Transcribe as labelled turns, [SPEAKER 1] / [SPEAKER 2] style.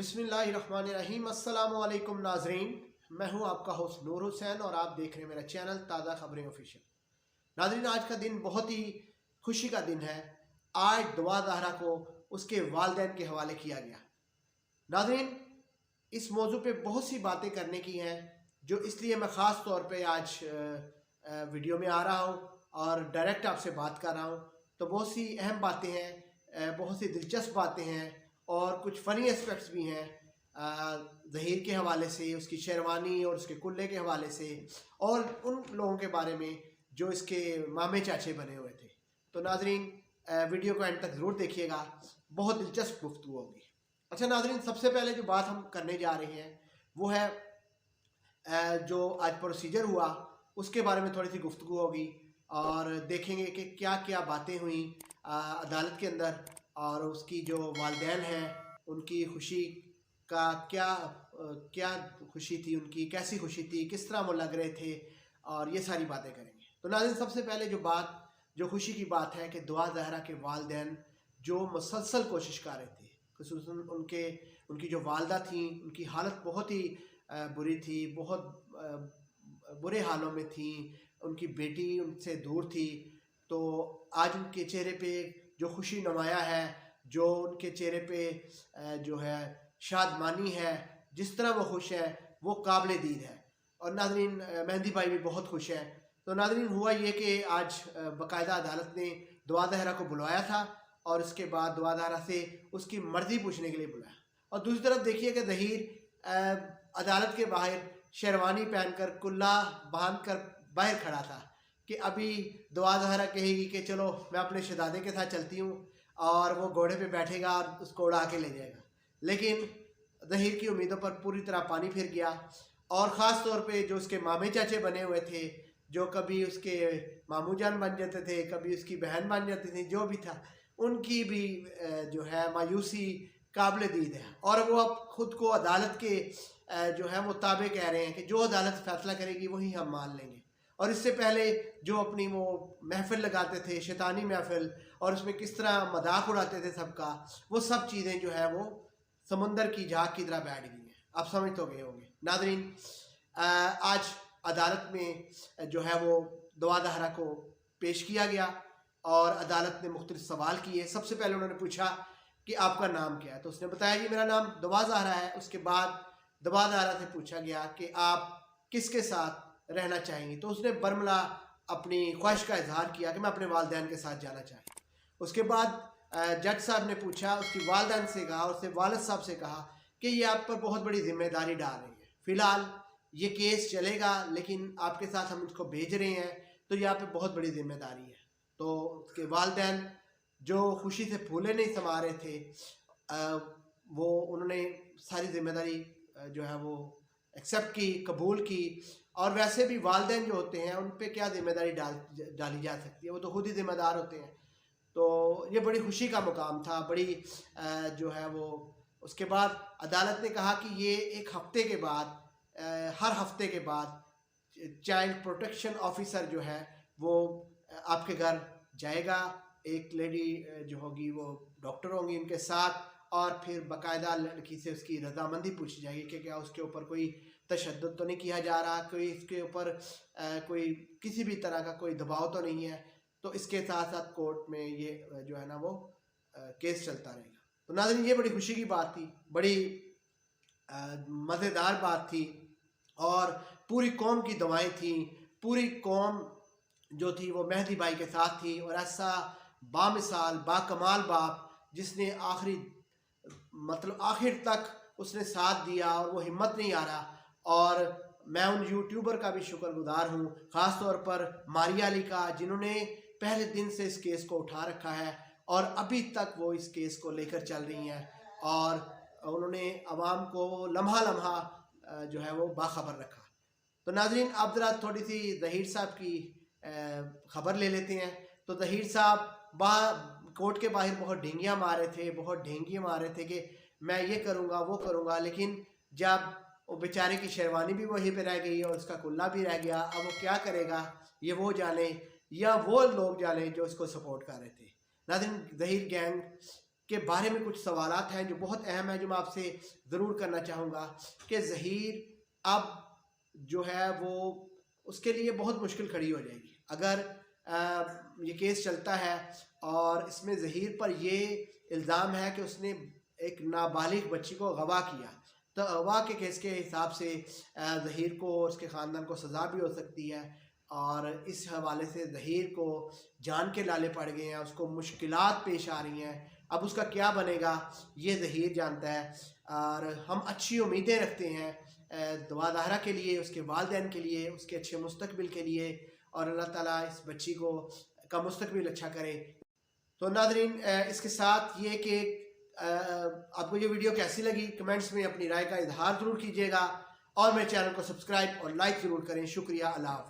[SPEAKER 1] बिस्मिल्लाहिर्रहमानिर्रहीम। अस्सलाम वालेकुम नाजरीन, मैं हूं आपका होस्ट नूर हुसैन और आप देख रहे हैं मेरा चैनल ताज़ा खबरें ऑफिशियल। नाजरीन, आज का दिन बहुत ही खुशी का दिन है। आज दुआ ज़हरा को उसके वालिदैन के हवाले किया गया। नाजरीन, इस मौजू पे बहुत सी बातें करने की हैं, जो इसलिए मैं ख़ास तौर पे आज वीडियो में आ रहा हूँ और डायरेक्ट आपसे बात कर रहा हूँ। तो बहुत सी अहम बातें हैं, बहुत सी दिलचस्प बातें हैं और कुछ फ़नी एस्पेक्ट्स भी हैं। ज़हीर के हवाले से, उसकी शेरवानी और उसके कुल्ले के हवाले से, और उन लोगों के बारे में जो इसके मामे चाचे बने हुए थे। तो नाजरीन, वीडियो को एंड तक ज़रूर देखिएगा, बहुत दिलचस्प गुफ्तगू होगी। अच्छा नाजरीन, सबसे पहले जो बात हम करने जा रहे हैं वो है जो आज प्रोसीजर हुआ उसके बारे में थोड़ी सी गुफ्तगू होगी और देखेंगे कि क्या क्या बातें हुई अदालत के अंदर, और उसकी जो वालिदैन हैं उनकी खुशी का क्या खुशी थी, उनकी कैसी खुशी थी, किस तरह वो लग रहे थे, और ये सारी बातें करेंगे। तो नाज़रीन, सबसे पहले जो खुशी की बात है कि दुआ ज़हरा के वालिदैन जो मुसलसल कोशिश कर रहे थे, खुसूसन उनकी जो वालदा थी, उनकी हालत बहुत ही बुरी थी, बहुत बुरे हालों में थी। उनकी बेटी उनसे दूर थी, तो आज उनके चेहरे पे जो खुशी नुमाया है, जो उनके चेहरे पे जो है शादमानी है, जिस तरह वो खुश है वो काबिल दीद है। और नाज़रीन, मेहंदी भाई भी बहुत खुश है। तो नाज़रीन, हुआ ये कि आज बाकायदा अदालत ने दुआ ज़हरा को बुलवाया था और उसके बाद दुआ ज़हरा से उसकी मर्ज़ी पूछने के लिए बुलाया। और दूसरी तरफ देखिए कि ज़हीर अदालत के बाहर शेरवानी पहनकर, कुल्ला बांध कर बाहर खड़ा था कि अभी दुआ ज़हरा कहेगी कि चलो मैं अपने शहज़ादे के साथ चलती हूँ, और वो घोड़े पे बैठेगा और उसको उड़ा के ले जाएगा। लेकिन ज़हीर की उम्मीदों पर पूरी तरह पानी फिर गया। और ख़ास तौर पे जो उसके मामे चाचे बने हुए थे, जो कभी उसके मामू जान बन जाते थे, कभी उसकी बहन बन जाती थी, जो भी था, उनकी भी जो है मायूसी काबिल दीद है। और वो अब ख़ुद को अदालत के जो है वो ताबे कह रहे हैं कि जो अदालत फैसला करेगी वही हम मान लेंगे। और इससे पहले जो अपनी वो महफिल लगाते थे, शैतानी महफिल, और उसमें किस तरह मजाक उड़ाते थे सबका, वो सब चीज़ें जो है वो समुंदर की झाग की तरह बैठ गई हैं। आप समझ तो गए होंगे। नाज़रीन, आज अदालत में जो है वो दुआ ज़हरा को पेश किया गया और अदालत ने मुख्तलिफ सवाल किए। सबसे पहले उन्होंने पूछा कि आपका नाम क्या है, तो उसने बताया कि मेरा नाम दुआ ज़हरा है। उसके बाद दुआ ज़हरा से पूछा गया कि आप किसके साथ रहना चाहेंगी, तो उसने बरमला अपनी ख्वाहिश का इजहार किया कि मैं अपने वालिदैन के साथ जाना चाहती। उसके बाद जज साहब ने पूछा, उसकी वालिदैन से कहा, उससे वालिद साहब से कहा कि ये आप पर बहुत बड़ी जिम्मेदारी डाल रही है। फ़िलहाल ये केस चलेगा, लेकिन आपके साथ हम इसको भेज रहे हैं, तो ये आप पे बहुत बड़ी जिम्मेदारी है। तो उसके वालिदैन जो खुशी से फूले नहीं समा रहे थे, वो उन्होंने सारी जिम्मेदारी जो है वो एक्सेप्ट की, कबूल की। और वैसे भी वालिदैन जो होते हैं उन पे क्या जिम्मेदारी डाली जा सकती है, वो तो खुद ही जिम्मेदार होते हैं। तो ये बड़ी खुशी का मुकाम था, बड़ी जो है वो। उसके बाद अदालत ने कहा कि ये एक हफ्ते के बाद, हर हफ्ते के बाद चाइल्ड प्रोटेक्शन ऑफिसर जो है वो आपके घर जाएगा। एक लेडी जो होगी वो डॉक्टर होंगी उनके साथ, और फिर बाकायदा लड़की से उसकी रजामंदी पूछी जाएगी कि क्या उसके ऊपर कोई तशद्दुद तो नहीं किया जा रहा, कोई इसके ऊपर कोई किसी भी तरह का कोई दबाव तो नहीं है। तो इसके साथ साथ कोर्ट में ये जो है ना वो केस चलता रहेगा। तो नाज़रीन, ये बड़ी खुशी की बात थी, बड़ी मज़ेदार बात थी, और पूरी कौम की दुआएं थी। पूरी कौम जो थी वो मेहंदी भाई के साथ थी, और ऐसा बामिसाल बाकमाल बाप जिसने आखिर तक उसने साथ दिया और वो हिम्मत नहीं आ रहा। और मैं उन यूट्यूबर का भी शुक्रगुजार हूँ, ख़ास तौर पर मारिया अली का, जिन्होंने पहले दिन से इस केस को उठा रखा है और अभी तक वो इस केस को लेकर चल रही हैं, और उन्होंने आवाम को लम्हा लम्हा जो है वो बाखबर रखा। तो नाजरीन, अब ज़रा थोड़ी सी ज़हीर साहब की ख़बर ले लेते हैं। तो ज़हीर साहब कोर्ट के बाहर बहुत ढेंगियाँ मार रहे थे, बहुत ढेंगी मार रहे थे कि मैं ये करूँगा वो करूँगा। लेकिन जब वो बेचारे की शेरवानी भी वहीं पे रह गई और उसका कुल्ला भी रह गया, अब वो क्या करेगा, ये वो जाने या वो लोग जाने जो इसको सपोर्ट कर रहे थे। नाज़रीन, ज़हीर गैंग کے بارے میں کچھ سوالات ہیں جو بہت اہم ہیں، جو میں آپ سے ضرور کرنا چاہوں گا کہ ظہیر اب جو ہے وہ اس کے لیے بہت مشکل کھڑی ہو جائے گی اگر یہ کیس چلتا ہے اور اس میں ظہیر پر یہ الزام ہے کہ اس نے ایک نابالغ بچی کو اغوا کیا، تو اغوا کے کیس کے حساب سے ظہیر کو اور اس کے خاندان کو سزا بھی ہو سکتی ہے، اور اس حوالے سے ظہیر کو جان کے لالے پڑ گئے ہیں، اس کو مشکلات پیش آ رہی ہیں، اب اس کا کیا بنے گا یہ ظہیر جانتا ہے۔ اور ہم اچھی امیدیں رکھتے ہیں دعا دہرہ کے لیے، اس کے والدین کے لیے، اس کے اچھے مستقبل کے لیے، اور اللہ تعالیٰ اس بچی کا مستقبل اچھا کرے۔ تو ناظرین اس کے ساتھ یہ کہ آپ کو یہ ویڈیو کیسی لگی کمنٹس میں اپنی رائے کا اظہار ضرور کیجیے گا، اور میرے چینل کو سبسکرائب اور لائک ضرور کریں۔ شکریہ، اللہ حافظ۔